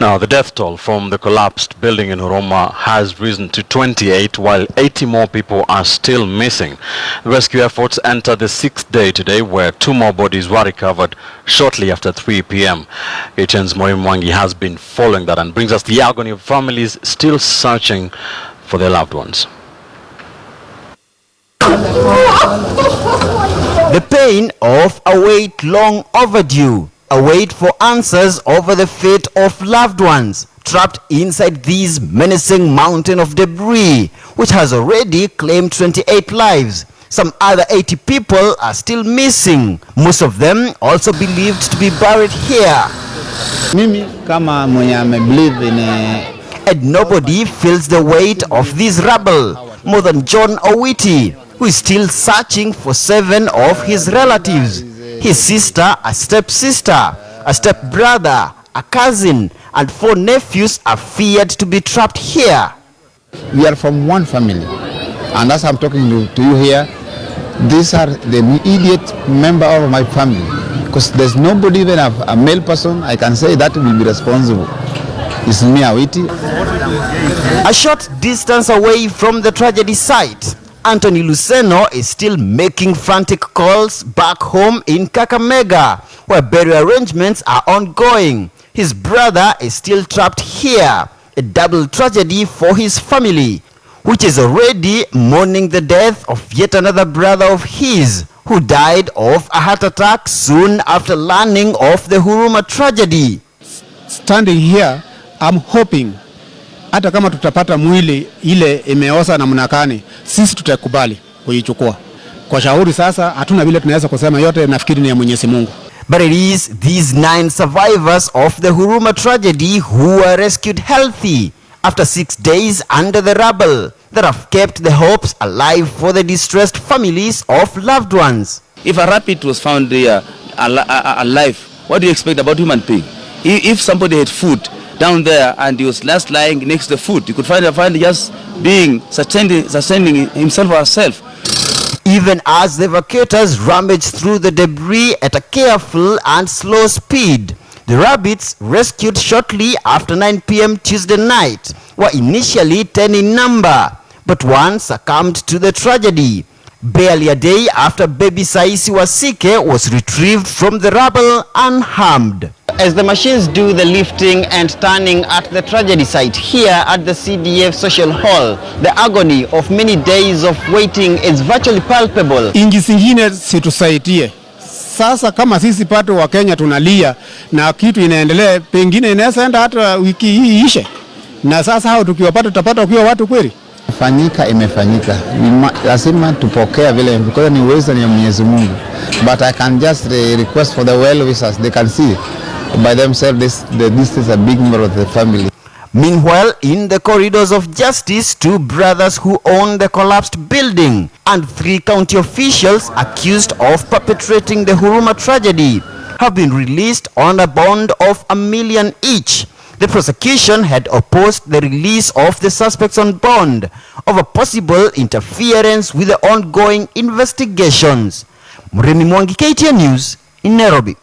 Now, the death toll from the collapsed building in Huruma has risen to 28, while 80 more people are still missing. Rescue efforts enter the 6th day today, where 2 more bodies were recovered shortly after 3 p.m. HN's Mwangi has been following that and brings us the agony of families still searching for their loved ones. The pain of a wait long overdue. A wait for answers over the fate of loved ones trapped inside this menacing mountain of debris, which has already claimed 28 lives. Some other 80 people are still missing, most of them also believed to be buried here. And nobody feels the weight of this rubble more than John Owiti, who is still searching for 7 of his relatives. His sister, a stepsister, a stepbrother, a cousin, and 4 nephews are feared to be trapped here. We are from one family, and as I'm talking to you here, these are the immediate member of my family, because there's nobody, even a male person, I can say that will be responsible. It's me, Awiti. A short distance away from the tragedy site, Anthony Luceno is still making frantic calls back home in Kakamega, where burial arrangements are ongoing. His brother is still trapped here, a double tragedy for his family, which is already mourning the death of yet another brother of his, who died of a heart attack soon after learning of the Huruma tragedy. Standing here, I'm hoping hata kama tutapata mwili ile imeoza na mnakani, sisi tutakubali kuichukua. Kwa shauri sasa hatuna vile tunaweza kusema, yote nafikiri ni ya Mwenyezi Mungu. But it is these 9 survivors of the Huruma tragedy who were rescued healthy after 6 days under the rubble that have kept the hopes alive for the distressed families of loved ones. If a rabbit was found there alive, what do you expect about human being? If somebody had food down there and he was last lying next to the food, you could find just being sustaining himself or herself. Even as the evacuators rummaged through the debris at a careful and slow speed, the rabbits rescued shortly after 9 p.m. Tuesday night were initially 10 in number, but one succumbed to the tragedy. Barely a day after baby Saisi Wasike was retrieved from the rubble unharmed. As the machines do the lifting and turning at the tragedy site here at the CDF Social Hall, the agony of many days of waiting is virtually palpable. Inji zingine situsaidie. Sasa kama sisi pato wa Kenya tunalia na kitu inaendelea, pengine inaweza enda hata wiki hii ishe. Na sasa hao tukiwapata tutapata ukiwa watu kweli. Imefanyika. Lazima tupokea vile, because ni uwezo ni ya Mwenyezi Mungu. But I can just request for the well wishers, they can see by themselves this is a big member of the family. Meanwhile, in the corridors of justice, 2 brothers who own the collapsed building and 3 county officials accused of perpetrating the Huruma tragedy have been released on a bond of $1 million each. The prosecution had opposed the release of the suspects on bond over possible interference with the ongoing investigations. Murimi, Mwangi, KTN News in Nairobi.